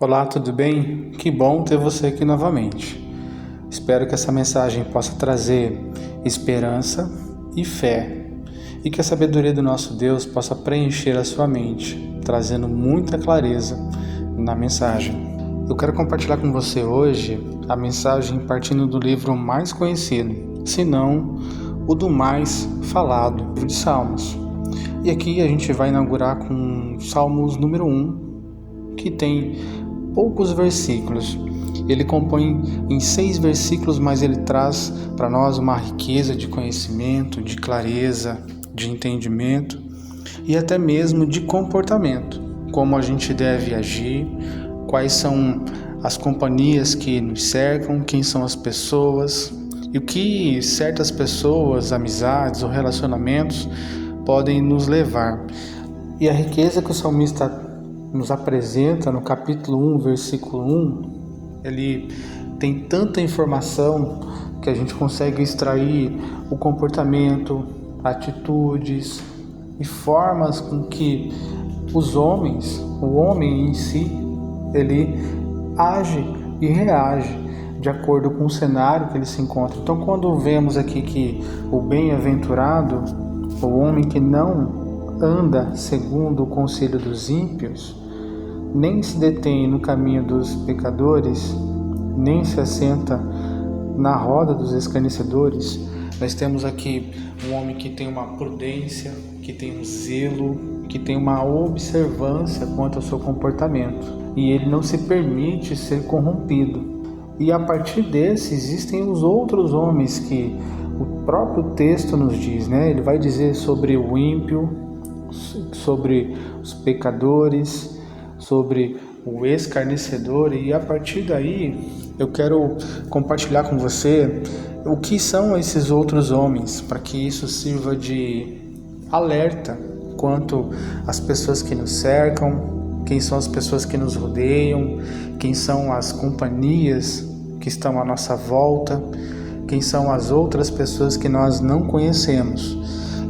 Olá, tudo bem? Que bom ter você aqui novamente. Espero que essa mensagem possa trazer esperança e fé e que a sabedoria do nosso Deus possa preencher a sua mente, trazendo muita clareza na mensagem. Eu quero compartilhar com você hoje a mensagem partindo do livro mais conhecido, se não o do mais falado, o livro de Salmos. E aqui a gente vai inaugurar com Salmos número 1, que tem poucos versículos. Ele compõe em 6 versículos, mas ele traz para nós uma riqueza de conhecimento, de clareza, de entendimento e até mesmo de comportamento. Como a gente deve agir, quais são as companhias que nos cercam, quem são as pessoas e o que certas pessoas, amizades ou relacionamentos podem nos levar. E a riqueza que o salmista nos apresenta no capítulo 1, versículo 1, ele tem tanta informação que a gente consegue extrair o comportamento, atitudes e formas com que os homens, o homem em si, ele age e reage de acordo com o cenário que ele se encontra. Então, quando vemos aqui que o bem-aventurado, o homem que não anda segundo o conselho dos ímpios, nem se detém no caminho dos pecadores, nem se assenta na roda dos escarnecedores, nós temos aqui um homem que tem uma prudência, que tem um zelo, que tem uma observância quanto ao seu comportamento, e ele não se permite ser corrompido. E a partir desse existem os outros homens que o próprio texto nos diz, né? Ele vai dizer sobre o ímpio, sobre os pecadores, sobre o escarnecedor, e a partir daí eu quero compartilhar com você o que são esses outros homens, para que isso sirva de alerta quanto às pessoas que nos cercam, quem são as pessoas que nos rodeiam, quem são as companhias que estão à nossa volta, quem são as outras pessoas que nós não conhecemos.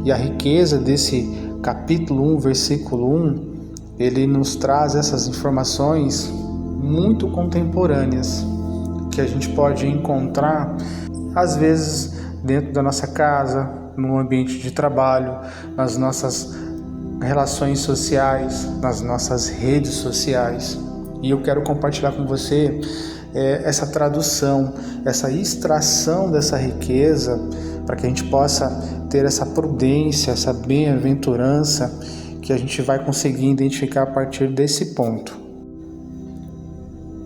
E a riqueza desse capítulo 1, versículo 1, ele nos traz essas informações muito contemporâneas que a gente pode encontrar, às vezes, dentro da nossa casa, no ambiente de trabalho, nas nossas relações sociais, nas nossas redes sociais. E eu quero compartilhar com você essa tradução, essa extração dessa riqueza, para que a gente possa ter essa prudência, essa bem-aventurança, que a gente vai conseguir identificar a partir desse ponto.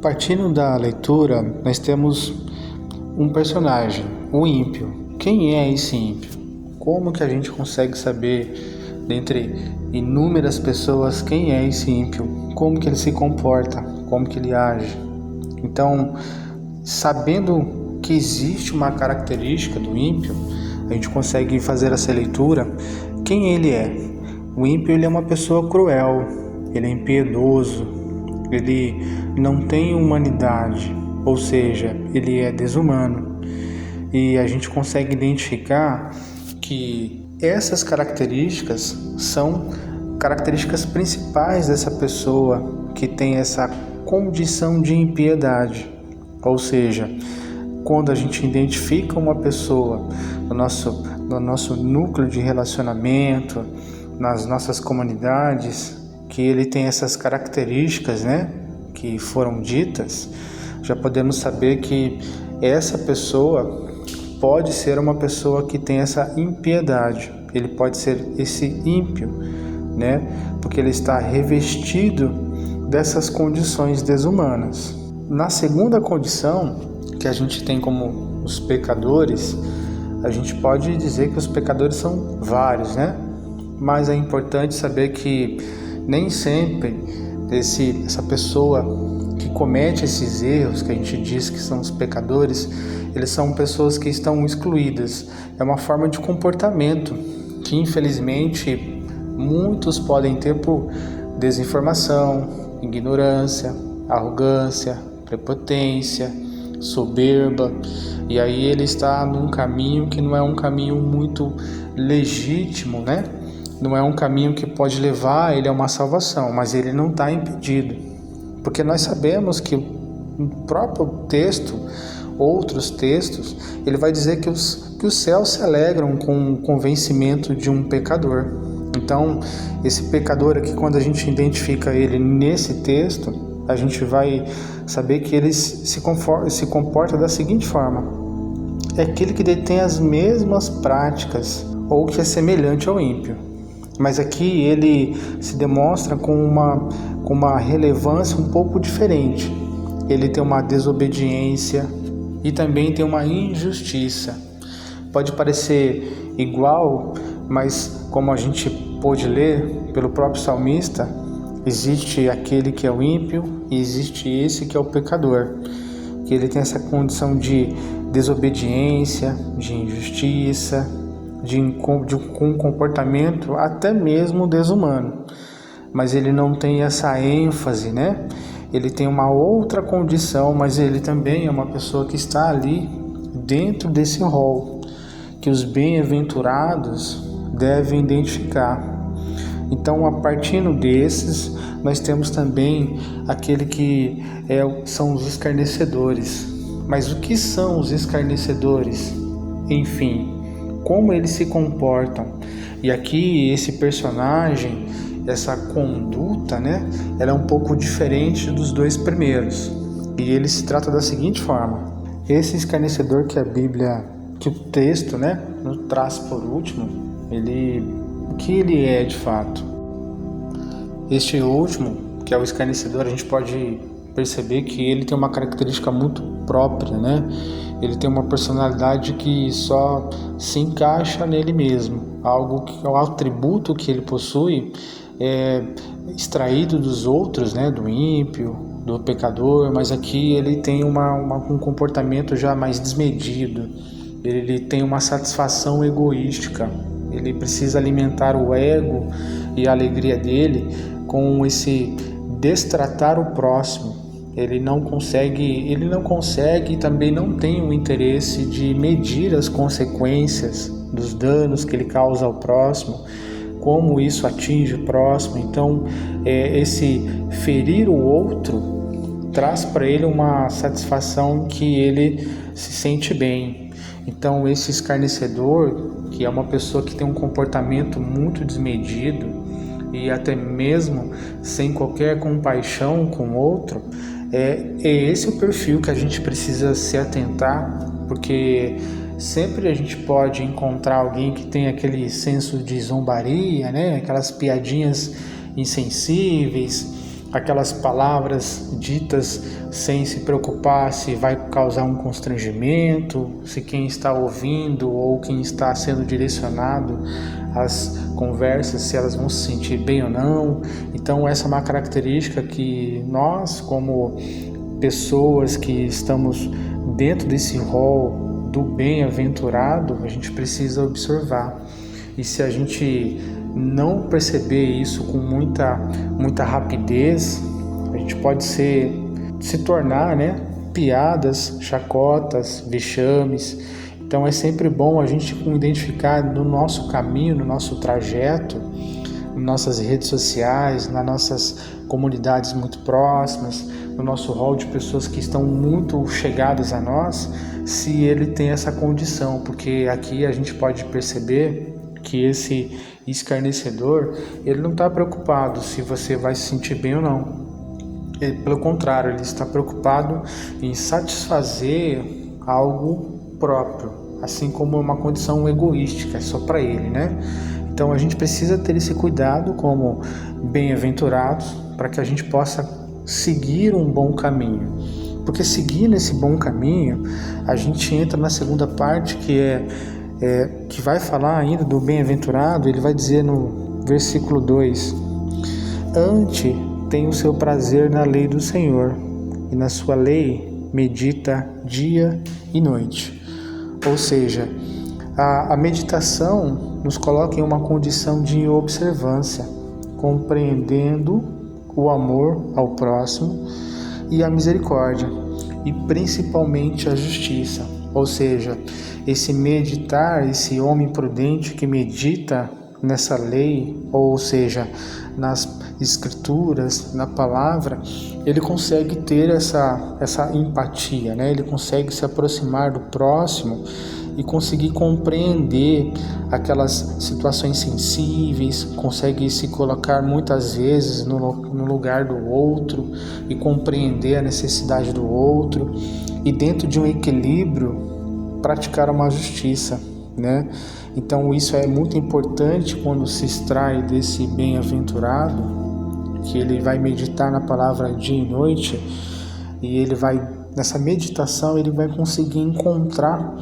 Partindo da leitura, nós temos um personagem, o ímpio. Quem é esse ímpio? Como que a gente consegue saber, dentre inúmeras pessoas, quem é esse ímpio? Como que ele se comporta? Como que ele age? Então, sabendo que existe uma característica do ímpio, a gente consegue fazer essa leitura. Quem ele é? O ímpio, ele é uma pessoa cruel, ele é impiedoso, ele não tem humanidade, ou seja, ele é desumano. E a gente consegue identificar que essas características são características principais dessa pessoa que tem essa condição de impiedade. Ou seja, quando a gente identifica uma pessoa no nosso núcleo de relacionamento, nas nossas comunidades, que ele tem essas características, né, que foram ditas, já podemos saber que essa pessoa pode ser uma pessoa que tem essa impiedade, ele pode ser esse ímpio, né, porque ele está revestido dessas condições desumanas. Na segunda condição, que a gente tem como os pecadores, a gente pode dizer que os pecadores são vários, né? Mas é importante saber que nem sempre essa pessoa que comete esses erros, que a gente diz que são os pecadores, eles são pessoas que estão excluídas. É uma forma de comportamento que, infelizmente, muitos podem ter por desinformação, ignorância, arrogância, prepotência, soberba, e aí ele está num caminho que não é um caminho muito legítimo, né? Não é um caminho que pode levar ele a uma salvação, mas ele não está impedido. Porque nós sabemos que o próprio texto, outros textos, ele vai dizer que os céus se alegram com o convencimento de um pecador. Então, esse pecador aqui, quando a gente identifica ele nesse texto, a gente vai saber que ele se comporta da seguinte forma: é aquele que detém as mesmas práticas ou que é semelhante ao ímpio. Mas aqui ele se demonstra com uma relevância um pouco diferente. Ele tem uma desobediência e também tem uma injustiça. Pode parecer igual, mas como a gente pôde ler pelo próprio salmista, existe aquele que é o ímpio e existe esse que é o pecador, que ele tem essa condição de desobediência, de injustiça, de um comportamento até mesmo desumano. Mas ele não tem essa ênfase, né? Ele tem uma outra condição, mas ele também é uma pessoa que está ali dentro desse rol, que os bem-aventurados devem identificar. Então, a partir desses, nós temos também aquele que são os escarnecedores. Mas o que são os escarnecedores? Enfim, como eles se comportam? E aqui esse personagem, essa conduta, né, ela é um pouco diferente dos dois primeiros. E ele se trata da seguinte forma: esse escarnecedor que a Bíblia, que o texto, né, nos traz por último, o que ele é de fato? Este último, que é o escarnecedor, a gente pode perceber que ele tem uma característica muito própria, né? Ele tem uma personalidade que só se encaixa nele mesmo. O atributo que ele possui é extraído dos outros, né? Do ímpio, do pecador, mas aqui ele tem um comportamento já mais desmedido. Ele tem uma satisfação egoística. Ele precisa alimentar o ego e a alegria dele com esse destratar o próximo. Ele não consegue e também não tem o interesse de medir as consequências dos danos que ele causa ao próximo, como isso atinge o próximo. Então, esse ferir o outro traz para ele uma satisfação que ele se sente bem. Então, esse escarnecedor, que é uma pessoa que tem um comportamento muito desmedido e até mesmo sem qualquer compaixão com o outro, é esse o perfil que a gente precisa se atentar, porque sempre a gente pode encontrar alguém que tem aquele senso de zombaria, né? Aquelas piadinhas insensíveis, aquelas palavras ditas sem se preocupar se vai causar um constrangimento, se quem está ouvindo ou quem está sendo direcionado às conversas, se elas vão se sentir bem ou não. Então essa é uma característica que nós, como pessoas que estamos dentro desse rol do bem-aventurado, a gente precisa observar. E se a gente não perceber isso com muita rapidez, a gente pode se tornar, né, piadas, chacotas, vexames. Então é sempre bom a gente identificar no nosso caminho, no nosso trajeto, nas nossas redes sociais, nas nossas comunidades muito próximas, no nosso hall de pessoas que estão muito chegadas a nós, se ele tem essa condição, porque aqui a gente pode perceber que esse escarnecedor, ele não está preocupado se você vai se sentir bem ou não. Pelo contrário, ele está preocupado em satisfazer algo próprio, assim como uma condição egoística, só para ele, né? Então a gente precisa ter esse cuidado como bem-aventurados, para que a gente possa seguir um bom caminho. Porque seguindo esse bom caminho, a gente entra na segunda parte, que vai falar ainda do bem-aventurado. Ele vai dizer no versículo 2: Ante tem o seu prazer na lei do Senhor, e na sua lei medita dia e noite. Ou seja, a meditação nos coloca em uma condição de observância, compreendendo o amor ao próximo e a misericórdia, e principalmente a justiça. Ou seja, esse meditar, esse homem prudente que medita nessa lei, ou seja, nas escrituras, na palavra, ele consegue ter essa empatia, né? Ele consegue se aproximar do próximo e conseguir compreender aquelas situações sensíveis, consegue se colocar muitas vezes no lugar do outro e compreender a necessidade do outro e, dentro de um equilíbrio, praticar uma justiça, né? Então isso é muito importante quando se extrai desse bem-aventurado, que ele vai meditar na palavra dia e noite, e ele vai, nessa meditação, ele vai conseguir encontrar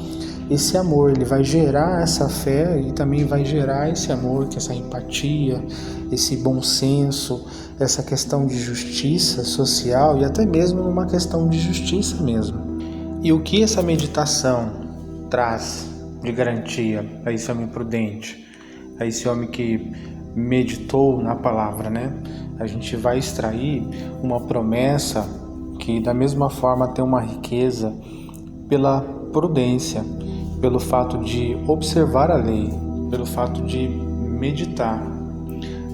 esse amor, ele vai gerar essa fé e também vai gerar esse amor, que essa empatia, esse bom senso, essa questão de justiça social e até mesmo uma questão de justiça mesmo. E o que essa meditação traz de garantia a esse homem prudente, a esse homem que meditou na palavra, né? A gente vai extrair uma promessa que da mesma forma tem uma riqueza pela prudência, pelo fato de observar a lei, pelo fato de meditar,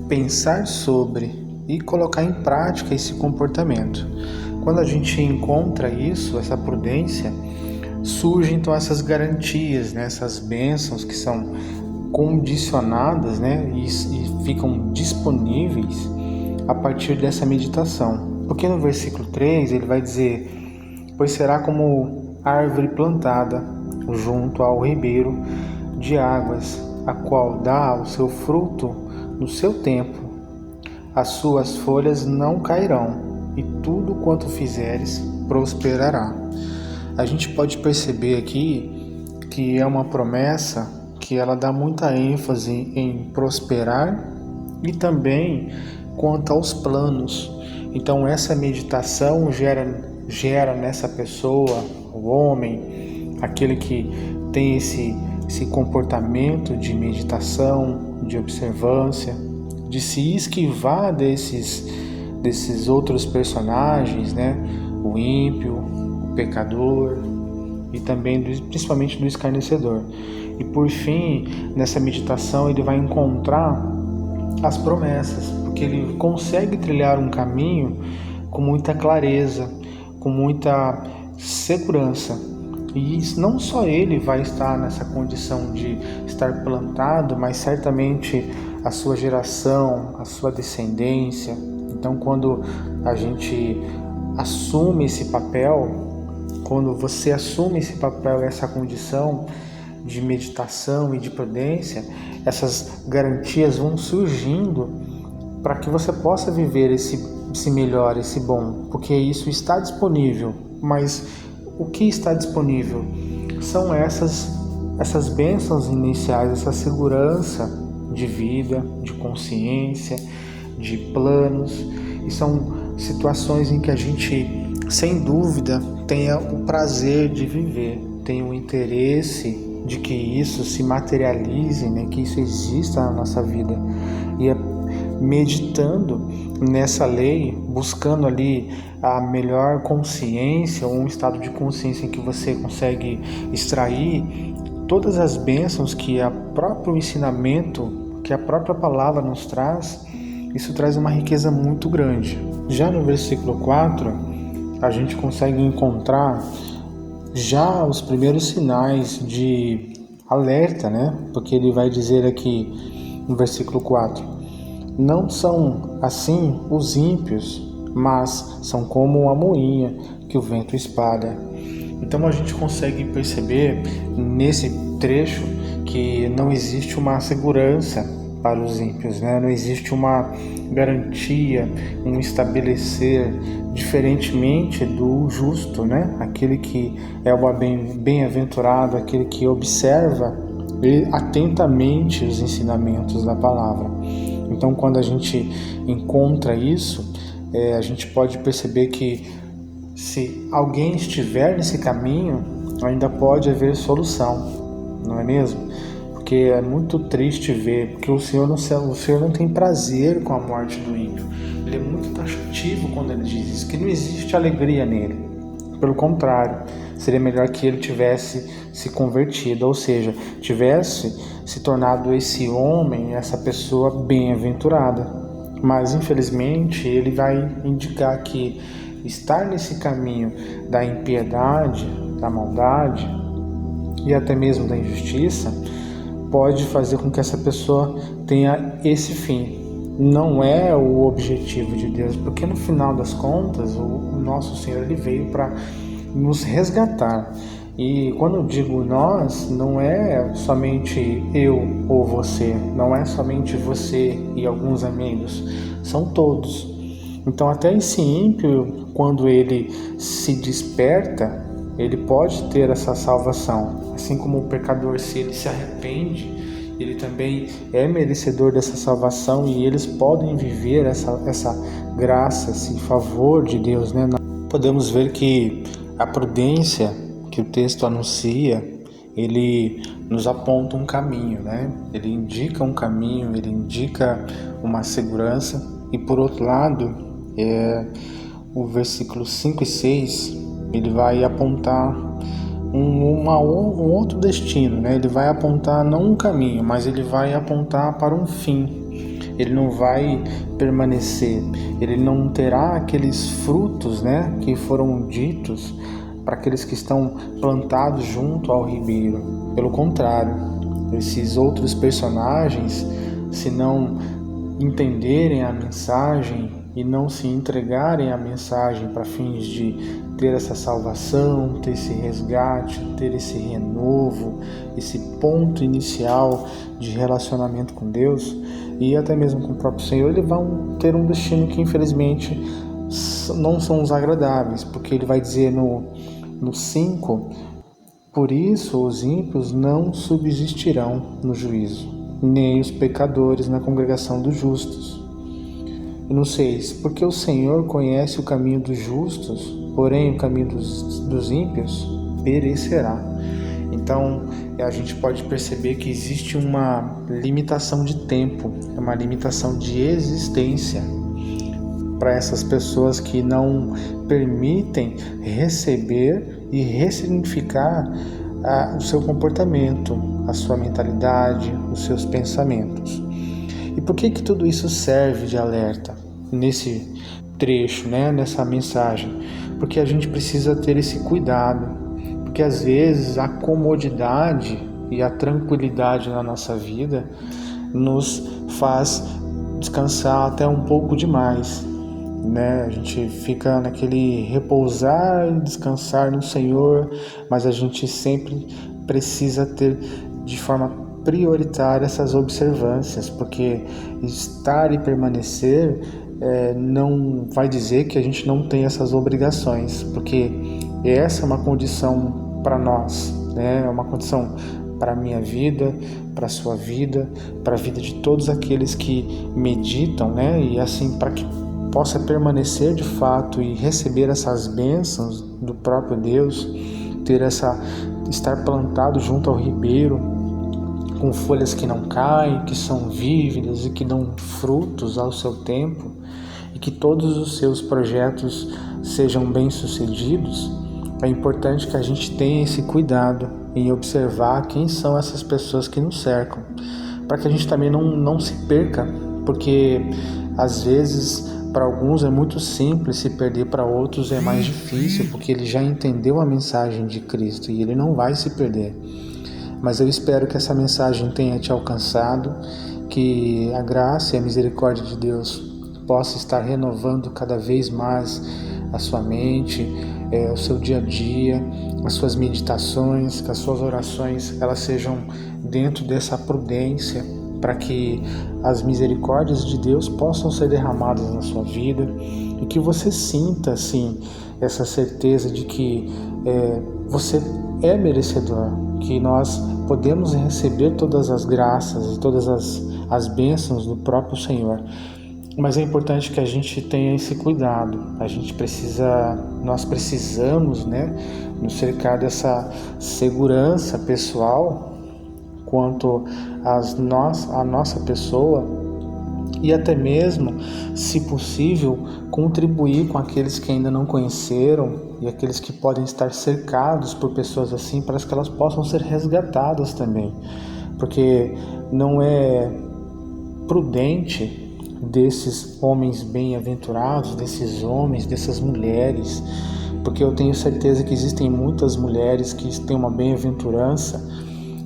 pensar sobre e colocar em prática esse comportamento. Quando a gente encontra isso, essa prudência, surgem então essas garantias, né? Essas bênçãos que são condicionadas, né? E ficam disponíveis a partir dessa meditação. Porque no versículo 3 ele vai dizer: pois será como árvore plantada junto ao ribeiro de águas, a qual dá o seu fruto no seu tempo, as suas folhas não cairão, e tudo quanto fizeres prosperará. A gente pode perceber aqui que é uma promessa que ela dá muita ênfase em prosperar e também quanto aos planos. Então essa meditação gera nessa pessoa, o homem, aquele que tem esse comportamento de meditação, de observância, de se esquivar desses outros personagens, né? O ímpio, o pecador e também principalmente do escarnecedor. E por fim, nessa meditação ele vai encontrar as promessas, porque ele consegue trilhar um caminho com muita clareza, com muita segurança. E não só ele vai estar nessa condição de estar plantado, mas certamente a sua geração, a sua descendência. Então, quando a gente assume esse papel, quando você assume esse papel, essa condição de meditação e de prudência, essas garantias vão surgindo para que você possa viver esse melhor, esse bom, porque isso está disponível, mas o que está disponível são essas bênçãos iniciais, essa segurança de vida, de consciência, de planos, e são situações em que a gente, sem dúvida, tenha o prazer de viver, tenha o interesse de que isso se materialize, né? Que isso exista na nossa vida. E é meditando nessa lei, buscando ali a melhor consciência, ou um estado de consciência em que você consegue extrair todas as bênçãos que o próprio ensinamento, que a própria palavra nos traz. Isso traz uma riqueza muito grande. Já no versículo 4, a gente consegue encontrar já os primeiros sinais de alerta, né? Porque ele vai dizer aqui no versículo 4: não são assim os ímpios, mas são como uma moinha que o vento espalha. Então a gente consegue perceber nesse trecho que não existe uma segurança para os ímpios, né? Não existe uma garantia, um estabelecer, diferentemente do justo, né? Aquele que é o bem-aventurado, aquele que observa atentamente os ensinamentos da palavra. Então, quando a gente encontra isso, a gente pode perceber que se alguém estiver nesse caminho, ainda pode haver solução, não é mesmo? Porque é muito triste ver, porque o Senhor não tem prazer com a morte do ímpio. Ele é muito taxativo quando ele diz isso, que não existe alegria nele. Pelo contrário, seria melhor que ele tivesse se convertido, ou seja, tivesse se tornado esse homem, essa pessoa bem-aventurada. mas infelizmente ele vai indicar que estar nesse caminho da impiedade, da maldade e até mesmo da injustiça pode fazer com que essa pessoa tenha esse fim. Não é o objetivo de Deus, porque no final das contas o nosso Senhor ele veio para nos resgatar. E quando eu digo nós, não é somente eu ou você, não é somente você e alguns amigos, são todos. Então até esse ímpio, quando ele se desperta, ele pode ter essa salvação. Assim como o pecador, se ele se arrepende, ele também é merecedor dessa salvação e eles podem viver essa graça, esse favor de Deus, né? Podemos ver que a prudência que o texto anuncia, ele nos aponta um caminho, né? Ele indica um caminho, ele indica uma segurança. E por outro lado, o versículo 5 e 6, ele vai apontar um outro destino, né? Ele vai apontar não um caminho, mas ele vai apontar para um fim. Ele não vai permanecer, ele não terá aqueles frutos, né, que foram ditos para aqueles que estão plantados junto ao ribeiro. Pelo contrário, esses outros personagens, se não entenderem a mensagem e não se entregarem à mensagem para fins de ter essa salvação, ter esse resgate, ter esse renovo, esse ponto inicial de relacionamento com Deus e até mesmo com o próprio Senhor, eles vão ter um destino que infelizmente não são os agradáveis, porque ele vai dizer no 5, por isso os ímpios não subsistirão no juízo, nem os pecadores na congregação dos justos. E no 6, porque o Senhor conhece o caminho dos justos, porém o caminho dos ímpios perecerá. Então a gente pode perceber que existe uma limitação de tempo, uma limitação de existência para essas pessoas que não permitem receber e ressignificar o seu comportamento, a sua mentalidade, os seus pensamentos. E por que tudo isso serve de alerta nesse trecho, né, nessa mensagem? Porque a gente precisa ter esse cuidado, porque às vezes a comodidade e a tranquilidade na nossa vida nos faz descansar até um pouco demais, né? A gente fica naquele repousar e descansar no Senhor, mas a gente sempre precisa ter de forma prioritária essas observâncias, porque estar e permanecer não vai dizer que a gente não tem essas obrigações, porque essa é uma condição para nós, né? É uma condição para a minha vida, para a sua vida, para a vida de todos aqueles que meditam, né? E assim, para que possa permanecer de fato e receber essas bênçãos do próprio Deus, estar plantado junto ao ribeiro, com folhas que não caem, que são vívidas e que dão frutos ao seu tempo, e que todos os seus projetos sejam bem-sucedidos. É importante que a gente tenha esse cuidado em observar quem são essas pessoas que nos cercam, para que a gente também não se perca, porque às vezes para alguns é muito simples se perder, para outros é mais difícil, porque ele já entendeu a mensagem de Cristo e ele não vai se perder. Mas eu espero que essa mensagem tenha te alcançado, que a graça e a misericórdia de Deus possa estar renovando cada vez mais a sua mente, o seu dia a dia, as suas meditações, que as suas orações elas sejam dentro dessa prudência, para que as misericórdias de Deus possam ser derramadas na sua vida e que você sinta assim essa certeza de que você é merecedor, que nós podemos receber todas as graças e todas as bênçãos do próprio Senhor. Mas é importante que a gente tenha esse cuidado. Nós precisamos, né, nos cercar dessa segurança pessoal quanto à nossa pessoa e até mesmo, se possível, contribuir com aqueles que ainda não conheceram e aqueles que podem estar cercados por pessoas assim, para que elas possam ser resgatadas também, porque não é prudente desses homens bem-aventurados, desses homens, dessas mulheres, porque eu tenho certeza que existem muitas mulheres que têm uma bem-aventurança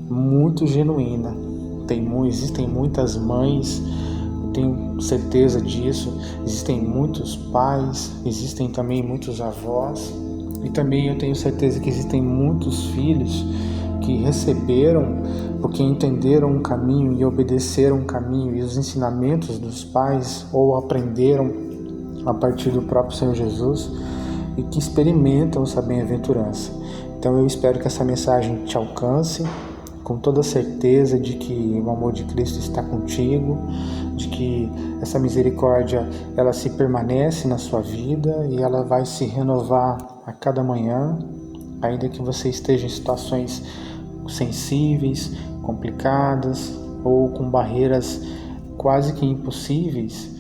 muito genuína. Existem muitas mães, eu tenho certeza disso, existem muitos pais, existem também muitos avós, e também eu tenho certeza que existem muitos filhos que receberam, porque entenderam um caminho e obedeceram um caminho e os ensinamentos dos pais, ou aprenderam a partir do próprio Senhor Jesus, e que experimentam essa bem-aventurança. Então eu espero que essa mensagem te alcance, com toda a certeza de que o amor de Cristo está contigo, de que essa misericórdia ela se permanece na sua vida e ela vai se renovar a cada manhã, ainda que você esteja em situações sensíveis, complicadas ou com barreiras quase que impossíveis.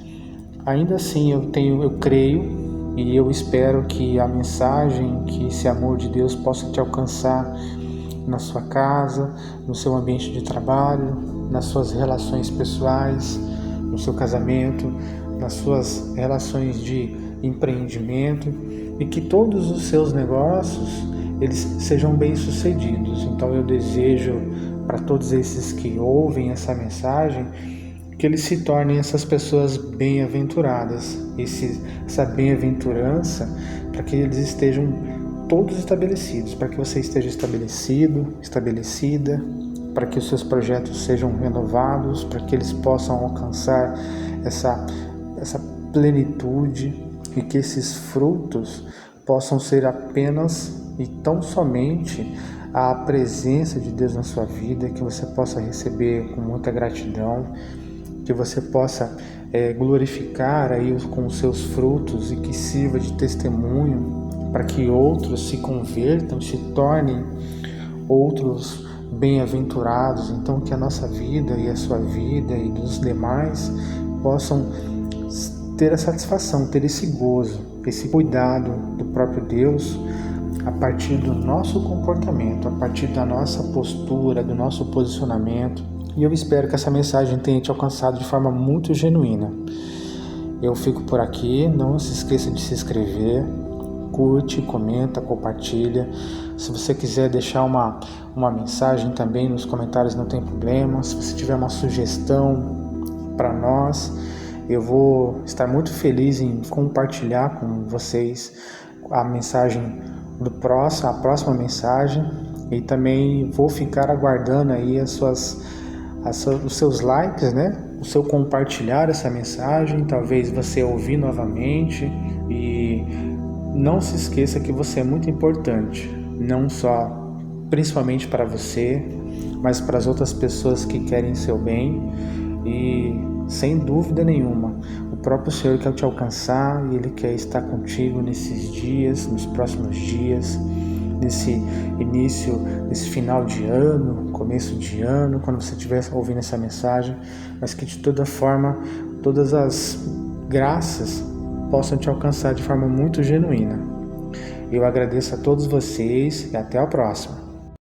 Ainda assim eu creio e eu espero que a mensagem, que esse amor de Deus possa te alcançar na sua casa, no seu ambiente de trabalho, nas suas relações pessoais, no seu casamento, nas suas relações de empreendimento, e que todos os seus negócios eles sejam bem-sucedidos. Então eu desejo para todos esses que ouvem essa mensagem que eles se tornem essas pessoas bem-aventuradas, essa bem-aventurança, para que eles estejam todos estabelecidos, para que você esteja estabelecido, estabelecida, para que os seus projetos sejam renovados, para que eles possam alcançar essa plenitude e que esses frutos possam ser apenas e tão somente a presença de Deus na sua vida, que você possa receber com muita gratidão, que você possa glorificar aí com os seus frutos e que sirva de testemunho para que outros se convertam, se tornem outros bem-aventurados. Então que a nossa vida e a sua vida e dos demais possam ter a satisfação, ter esse gozo, esse cuidado do próprio Deus a partir do nosso comportamento, a partir da nossa postura, do nosso posicionamento. E eu espero que essa mensagem tenha te alcançado de forma muito genuína. Eu fico por aqui, não se esqueça de se inscrever, curte, comenta, compartilha. Se você quiser deixar uma mensagem também nos comentários, não tem problema. Se você tiver uma sugestão para nós, eu vou estar muito feliz em compartilhar com vocês a mensagem a próxima mensagem, e também vou ficar aguardando aí os seus likes, né? O seu compartilhar essa mensagem, talvez você ouvir novamente. E não se esqueça que você é muito importante, não só principalmente para você, mas para as outras pessoas que querem seu bem. E sem dúvida nenhuma, o próprio Senhor quer te alcançar e Ele quer estar contigo nesses dias, nos próximos dias, nesse início, nesse final de ano, começo de ano, quando você estiver ouvindo essa mensagem, mas que de toda forma, todas as graças possam te alcançar de forma muito genuína. Eu agradeço a todos vocês e até a próxima.